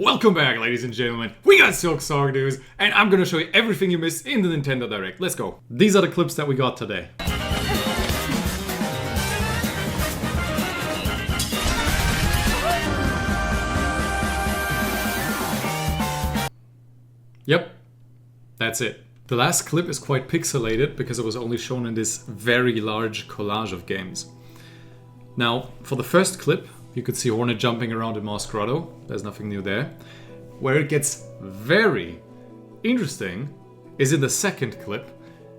Welcome back, ladies and gentlemen. We got Silksong news, and I'm gonna show you everything you missed in the Nintendo Direct. Let's go. These are the clips that we got today. Yep, that's it. The last clip is quite pixelated because it was only shown in this very large collage of games. Now, for the first clip, you could see Hornet jumping around in Moss Grotto. There's nothing new there. Where it gets very interesting is in the second clip,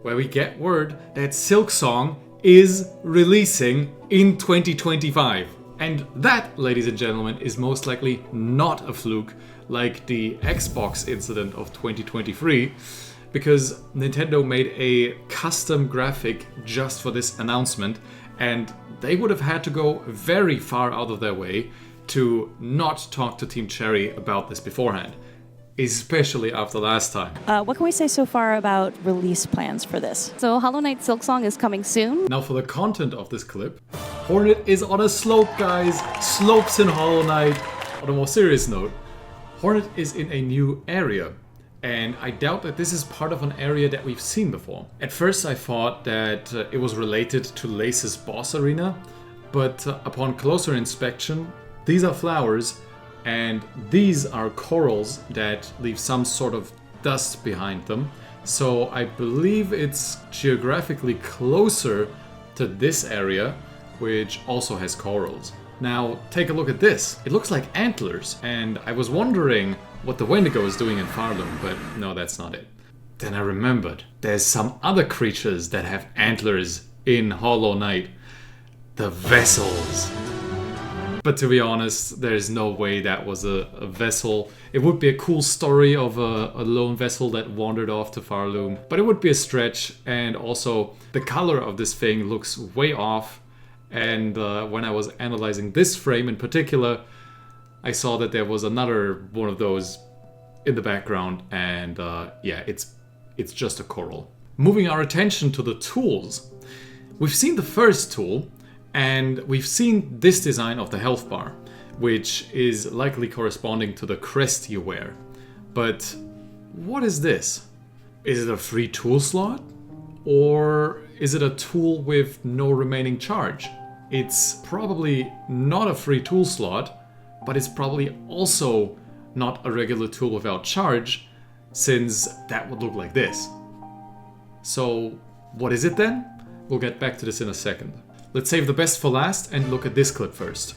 where we get word that Silksong is releasing in 2025. And that, ladies and gentlemen, is most likely not a fluke like the Xbox incident of 2023, because Nintendo made a custom graphic just for this announcement, and they would have had to go very far out of their way to not talk to Team Cherry about this beforehand, especially after last time. What can we say so far about release plans for this? So Hollow Knight Silksong is coming soon. Now for the content of this clip, Hornet is on a slope, guys. Slopes in Hollow Knight. On a more serious note, Hornet is in a new area, and I doubt that this is part of an area that we've seen before. At first I thought that it was related to Lace's boss arena, but upon closer inspection, these are flowers and these are corals that leave some sort of dust behind them. So I believe it's geographically closer to this area, which also has corals. Now, take a look at this. It looks like antlers, and I was wondering what the Wendigo is doing in Farloom, but no, that's not it. Then I remembered, there's some other creatures that have antlers in Hollow Knight. The vessels. But to be honest, there's no way that was a vessel. It would be a cool story of a lone vessel that wandered off to Farloom, but it would be a stretch, and also the color of this thing looks way off. And when I was analyzing this frame in particular, I saw that there was another one of those in the background, and yeah, it's just a coral. Moving our attention to the tools. We've seen the first tool, and we've seen this design of the health bar, which is likely corresponding to the crest you wear. But what is this? Is it a free tool slot? Or is it a tool with no remaining charge? It's probably not a free tool slot, but it's probably also not a regular tool without charge, since that would look like this. So what is it then? We'll get back to this in a second. Let's save the best for last and look at this clip first.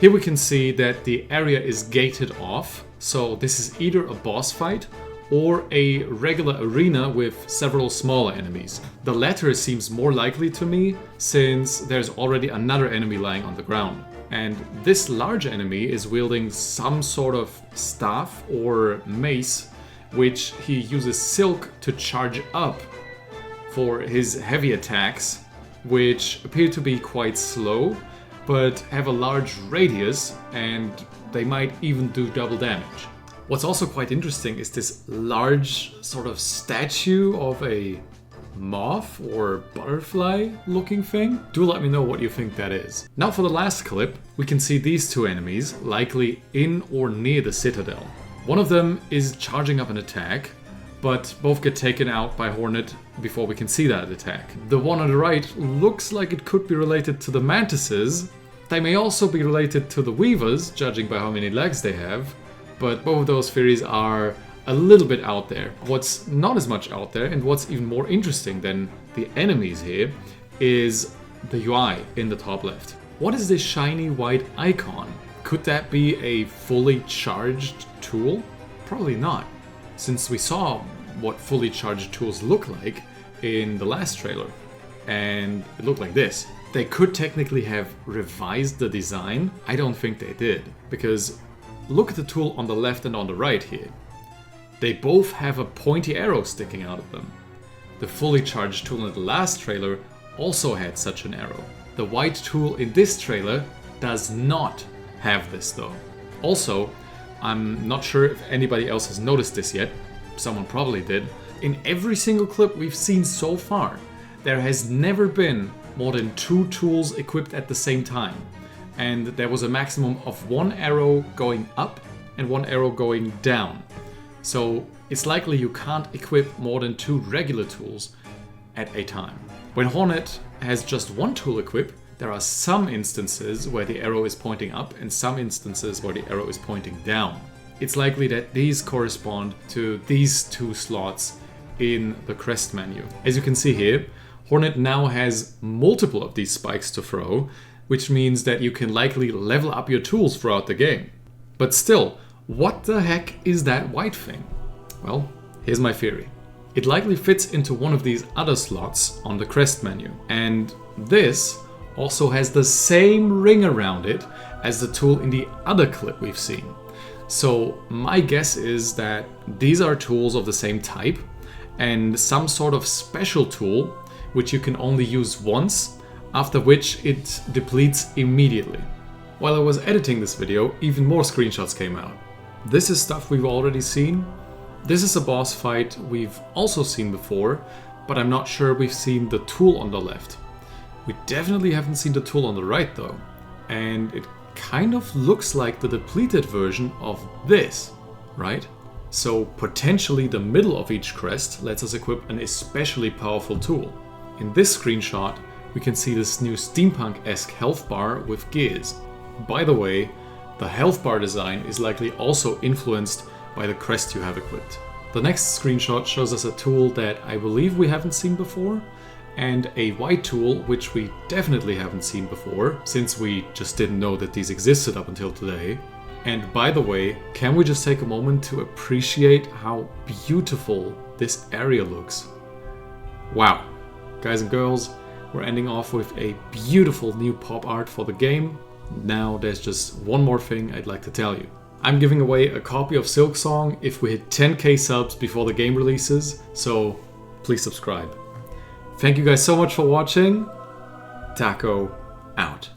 Here we can see that the area is gated off, so this is either a boss fight or a regular arena with several smaller enemies. The latter seems more likely to me, since there's already another enemy lying on the ground. And this large enemy is wielding some sort of staff or mace, which he uses silk to charge up for his heavy attacks, which appear to be quite slow, but have a large radius, and they might even do double damage. What's also quite interesting is this large sort of statue of a moth or butterfly looking thing. Do let me know what you think that is. Now for the last clip, we can see these two enemies likely in or near the citadel. One of them is charging up an attack, but both get taken out by Hornet before we can see that attack. The one on the right looks like it could be related to the mantises. They may also be related to the weavers, judging by how many legs they have, but both of those theories are a little bit out there. What's not as much out there, and what's even more interesting than the enemies here, is the UI in the top left. What is this shiny white icon? Could that be a fully charged tool? Probably not, since we saw what fully charged tools look like in the last trailer, and it looked like this. They could technically have revised the design. I don't think they did, because look at the tool on the left and on the right here. They both have a pointy arrow sticking out of them. The fully charged tool in the last trailer also had such an arrow. The white tool in this trailer does not have this though. Also, I'm not sure if anybody else has noticed this yet. Someone probably did. In every single clip we've seen so far, there has never been more than 2 tools equipped at the same time. And there was a maximum of 1 arrow going up and one arrow going down. So it's likely you can't equip more than 2 regular tools at a time. When Hornet has just one tool equipped, there are some instances where the arrow is pointing up and some instances where the arrow is pointing down. It's likely that these correspond to these 2 slots in the crest menu. As you can see here, Hornet now has multiple of these spikes to throw, which means that you can likely level up your tools throughout the game. But still, what the heck is that white thing? Well, here's my theory. It likely fits into one of these other slots on the crest menu, and this also has the same ring around it as the tool in the other clip we've seen. So my guess is that these are tools of the same type and some sort of special tool which you can only use once, after which it depletes immediately. While I was editing this video, even more screenshots came out. This is stuff we've already seen. This is a boss fight we've also seen before, but I'm not sure we've seen the tool on the left. We definitely haven't seen the tool on the right though, and it kind of looks like the depleted version of this, right? So potentially the middle of each crest lets us equip an especially powerful tool. In this screenshot, we can see this new steampunk-esque health bar with gears. By the way, the health bar design is likely also influenced by the crest you have equipped. The next screenshot shows us a tool that I believe we haven't seen before, and a white tool which we definitely haven't seen before, since we just didn't know that these existed up until today. And by the way, can we just take a moment to appreciate how beautiful this area looks? Wow, guys and girls, we're ending off with a beautiful new pop art for the game. Now there's just one more thing I'd like to tell you. I'm giving away a copy of Silksong if we hit 10k subs before the game releases, so please subscribe. Thank you guys so much for watching. Taco out.